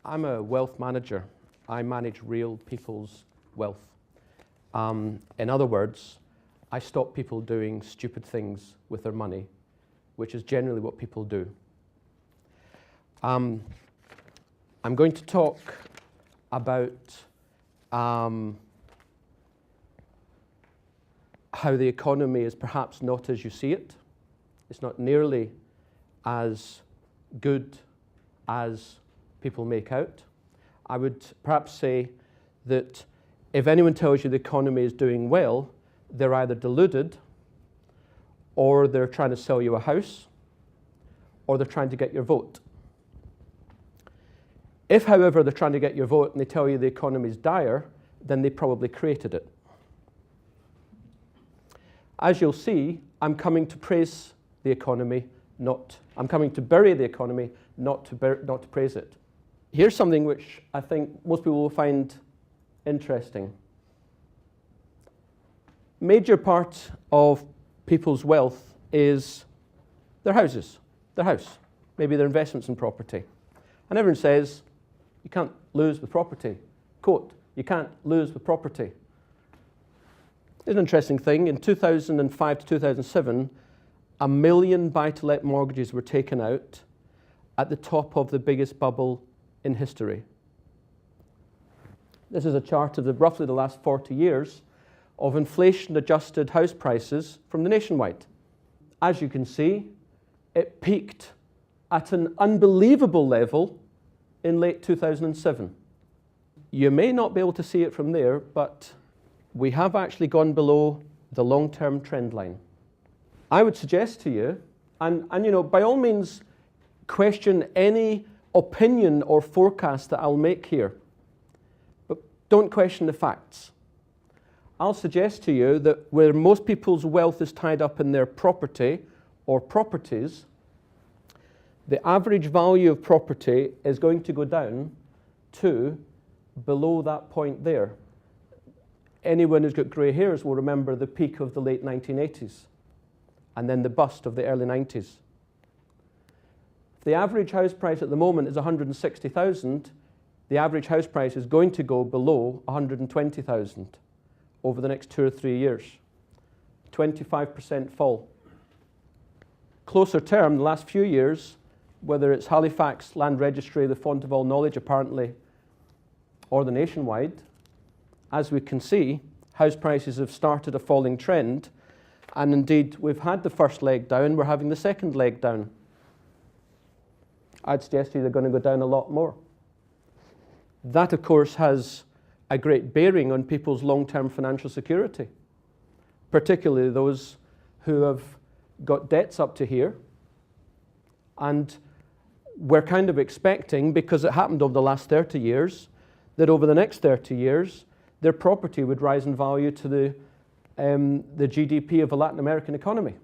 I'm a wealth manager. I manage real people's wealth. In other words, I stop people doing stupid things with their money, which is generally what people do. I'm going to talk about how the economy is perhaps not as you see it. It's not nearly as good as people make out. I would perhaps say that if anyone tells you the economy is doing well, they're either deluded, or they're trying to sell you a house, or they're trying to get your vote. If, however, they're trying to get your vote and they tell you the economy is dire, then they probably created it. As you'll see, I'm coming to praise the economy, I'm coming to bury the economy, not to praise it. Here's something which I think most people will find interesting. Major part of people's wealth is their houses, their house, maybe their investments in property. And everyone says, you can't lose with property. Quote, you can't lose with property. It's an interesting thing. In 2005 to 2007, 1 million buy-to-let mortgages were taken out at the top of the biggest bubble in history. This is a chart of roughly the last 40 years of inflation-adjusted house prices from the Nationwide. As you can see, it peaked at an unbelievable level in late 2007. You may not be able to see it from there, but we have actually gone below the long-term trend line. I would suggest to you, and you know, by all means, question any opinion or forecast that I'll make here, but don't question the facts. I'll suggest to you that where most people's wealth is tied up in their property or properties, the average value of property is going to go down to below that point there. Anyone who's got grey hairs will remember the peak of the late 1980s and then the bust of the early 90s. The average house price at the moment is 160,000. The average house price is going to go below 120,000 over the next 2 or 3 years. 25% fall. Closer term, the last few years, whether it's Halifax Land Registry, the font of all knowledge apparently, or the Nationwide, as we can see, house prices have started a falling trend, and indeed we've had the first leg down, we're having the second leg down. I'd suggest to you they're going to go down a lot more. That, of course, has a great bearing on people's long-term financial security, particularly those who have got debts up to here. And we're kind of expecting, because it happened over the last 30 years, that over the next 30 years, their property would rise in value to the GDP of a Latin American economy.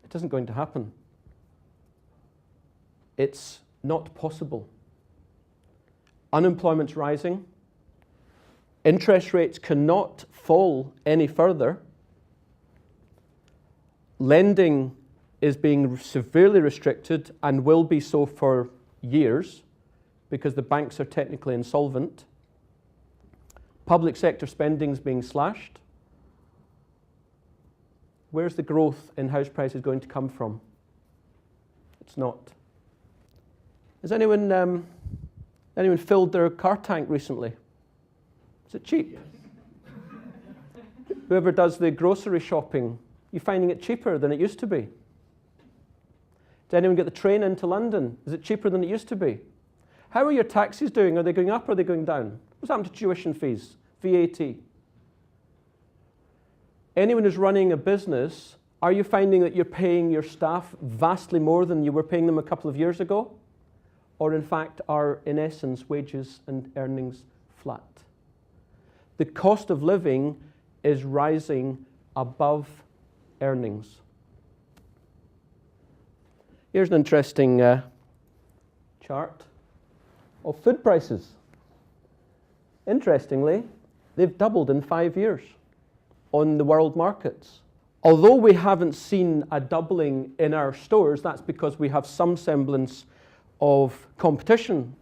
It isn't going to happen. It's not possible. Unemployment's rising. Interest rates cannot fall any further. Lending is being severely restricted and will be so for years because the banks are technically insolvent. Public sector spending is being slashed. Where's the growth in house prices going to come from? It's not. Has anyone filled their car tank recently? Is it cheap? Whoever does the grocery shopping, you finding it cheaper than it used to be? Did anyone get the train into London? Is it cheaper than it used to be? How are your taxis doing? Are they going up or are they going down? What's happened to tuition fees, VAT? Anyone who's running a business, are you finding that you're paying your staff vastly more than you were paying them a couple of years ago? Or in fact, are in essence wages and earnings flat? The cost of living is rising above earnings. Here's an interesting chart of food prices. Interestingly, they've doubled in 5 years on the world markets. Although we haven't seen a doubling in our stores, that's because we have some semblance of competition.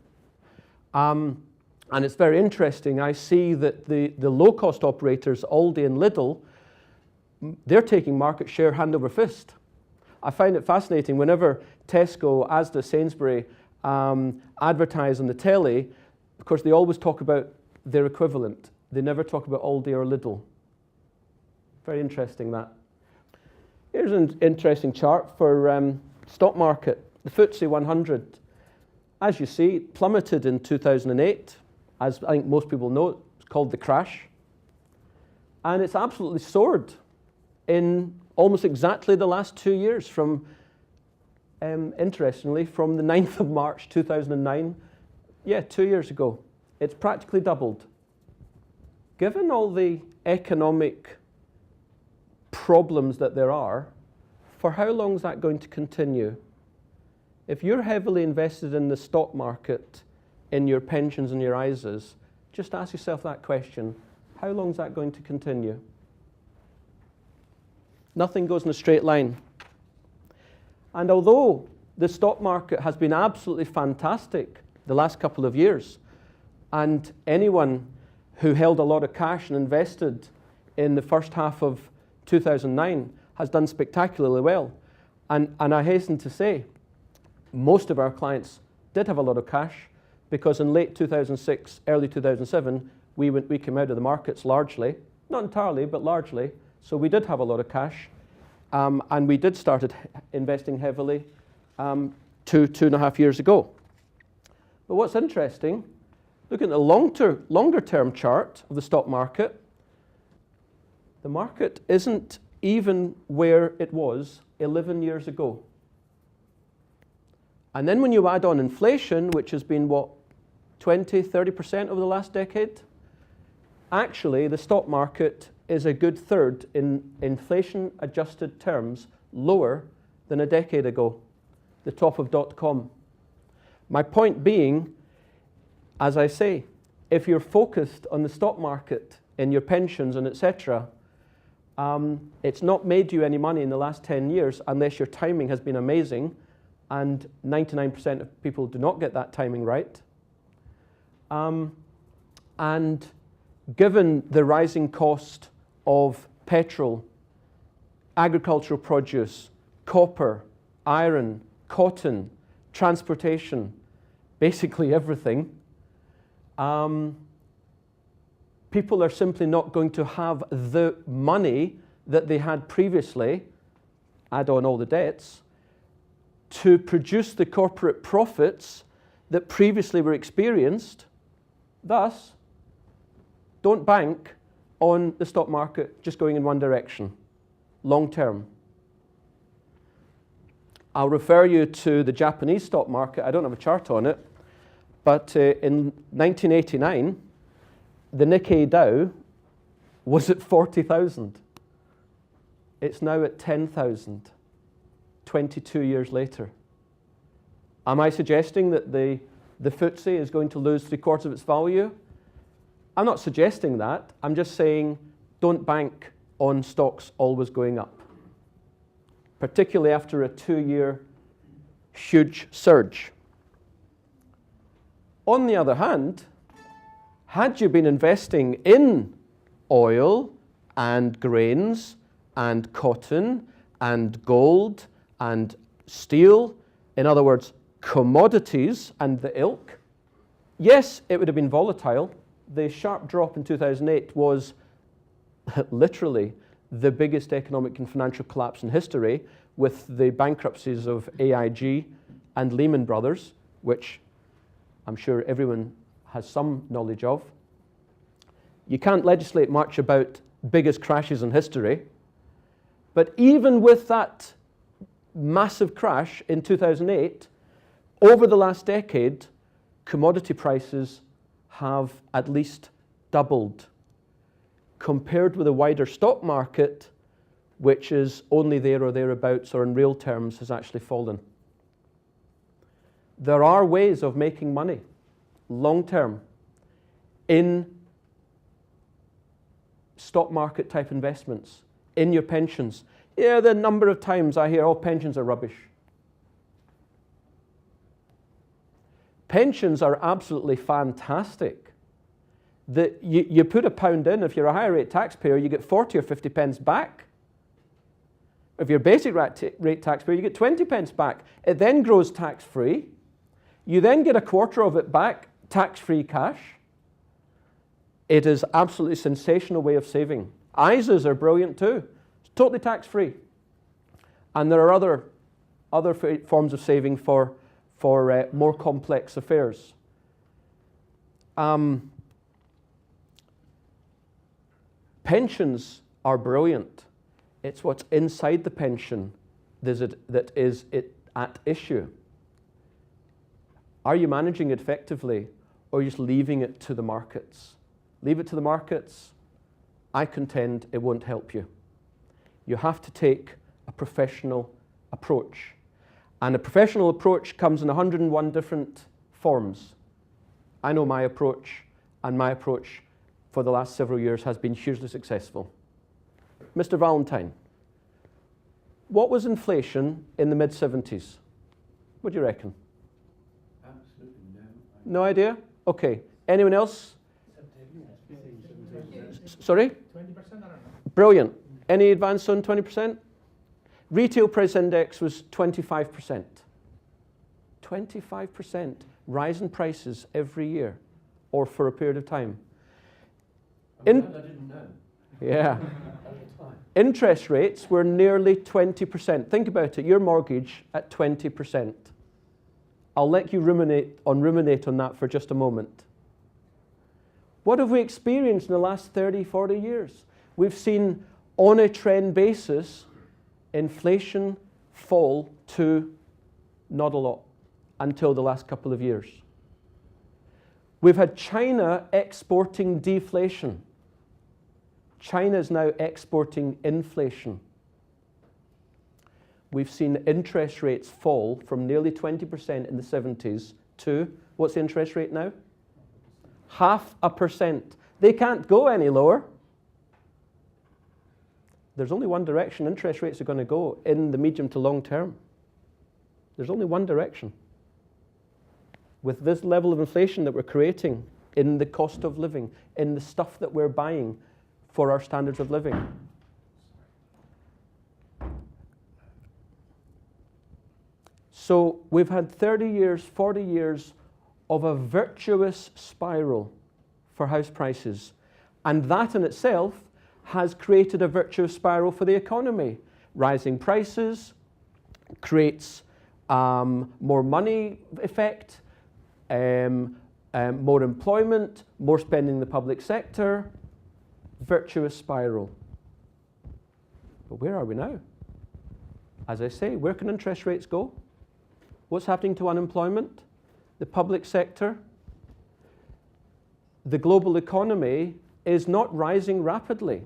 And it's very interesting. I see that the low-cost operators, Aldi and Lidl, they're taking market share hand over fist. I find it fascinating whenever Tesco, Asda, Sainsbury advertise on the telly. Of course, they always talk about their equivalent. They never talk about Aldi or Lidl. Very interesting, that. Here's an interesting chart for stock market. The FTSE 100, as you see, plummeted in 2008. As I think most people know, it's called the crash. And it's absolutely soared in almost exactly the last 2 years from, interestingly, from the 9th of March 2009, 2 years ago. It's practically doubled. Given all the economic problems that there are, for how long is that going to continue? If you're heavily invested in the stock market, in your pensions and your ISAs, just ask yourself that question. How long is that going to continue? Nothing goes in a straight line. And although the stock market has been absolutely fantastic the last couple of years, and anyone who held a lot of cash and invested in the first half of 2009 has done spectacularly well. And I hasten to say, most of our clients did have a lot of cash, because in late 2006, early 2007, we came out of the markets largely, not entirely, but largely. So we did have a lot of cash, and we did start investing heavily 2.5 years ago. But what's interesting, looking at the longer term chart of the stock market, the market isn't even where it was 11 years ago. And then when you add on inflation, which has been, 20-30% over the last decade, actually the stock market is a good third in inflation-adjusted terms lower than a decade ago, the top of .com. My point being, as I say, if you're focused on the stock market in your pensions and etc., it's not made you any money in the last 10 years unless your timing has been amazing, and 99% of people do not get that timing right. And given the rising cost of petrol, agricultural produce, copper, iron, cotton, transportation, basically everything, people are simply not going to have the money that they had previously, add on all the debts, to produce the corporate profits that previously were experienced. Thus, don't bank on the stock market just going in one direction, long term. I'll refer you to the Japanese stock market. I don't have a chart on it, but in 1989, the Nikkei Dow was at 40,000. It's now at 10,000, 22 years later. Am I suggesting that the FTSE is going to lose 3/4 of its value? I'm not suggesting that. I'm just saying don't bank on stocks always going up, particularly after a 2-year huge surge. On the other hand, had you been investing in oil and grains and cotton and gold and steel, in other words, commodities and the ilk, yes, it would have been volatile. The sharp drop in 2008 was literally the biggest economic and financial collapse in history, with the bankruptcies of AIG and Lehman Brothers, which I'm sure everyone has some knowledge of. You can't legislate much about biggest crashes in history, but even with that massive crash in 2008, over the last decade, commodity prices have at least doubled, compared with a wider stock market, which is only there or thereabouts, or in real terms has actually fallen. There are ways of making money long term in stock market type investments, in your pensions. Yeah, the number of times I hear, oh, pensions are rubbish. Pensions are absolutely fantastic. You put £1 in, if you're a higher rate taxpayer, you get 40 or 50 pence back. If you're a basic rate taxpayer, you get 20 pence back. It then grows tax-free. You then get a quarter of it back, tax-free cash. It is absolutely a sensational way of saving. ISAs are brilliant too. It's totally tax-free. And there are other forms of saving for more complex affairs. Pensions are brilliant. It's what's inside the pension that is at issue. Are you managing it effectively, or are you just leaving it to the markets? Leave it to the markets, I contend it won't help you. You have to take a professional approach. And a professional approach comes in 101 different forms. I know my approach, and my approach for the last several years has been hugely successful. Mr. Valentine, what was inflation in the mid-70s? What do you reckon? Absolutely no. No idea? Okay. Anyone else? Sorry? 20%, I don't know. Brilliant. Any advance on 20%? Retail price index was 25%. 25% rise in prices every year, or for a period of time. I didn't know. Yeah. At the time. Interest rates were nearly 20%. Think about it, your mortgage at 20%. I'll let you ruminate on that for just a moment. What have we experienced in the last 30, 40 years? We've seen, on a trend basis, inflation fall to not a lot until the last couple of years. We've had China exporting deflation. China is now exporting inflation. We've seen interest rates fall from nearly 20% in the 70s to, what's the interest rate now? 0.5%. They can't go any lower. There's only one direction interest rates are going to go in the medium to long term. There's only one direction. With this level of inflation that we're creating in the cost of living, in the stuff that we're buying for our standards of living. So we've had 30 years, 40 years of a virtuous spiral for house prices. And that in itself has created a virtuous spiral for the economy. Rising prices creates more money effect, more employment, more spending in the public sector, virtuous spiral. But where are we now? As I say, where can interest rates go? What's happening to unemployment? The public sector? The global economy is not rising rapidly.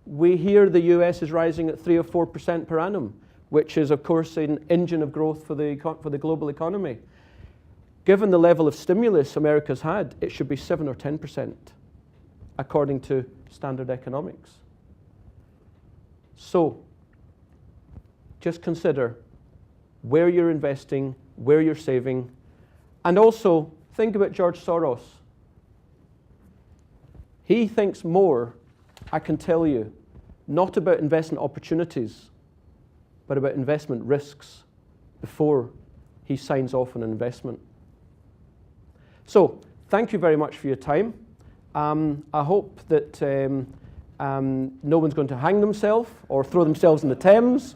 We hear the US is rising at 3 or 4% per annum, which is, of course, an engine of growth for the global economy. Given the level of stimulus America's had, it should be 7 or 10%, according to standard economics. So, just consider where you're investing, where you're saving, and also think about George Soros. He thinks more, I can tell you, not about investment opportunities, but about investment risks before he signs off on an investment. So, thank you very much for your time. I hope that no one's going to hang themselves or throw themselves in the Thames.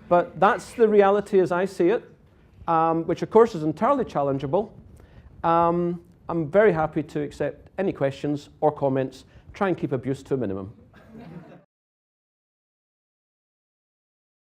But that's the reality as I see it, which of course is entirely challengeable. I'm very happy to accept any questions or comments. Try and keep abuse to a minimum.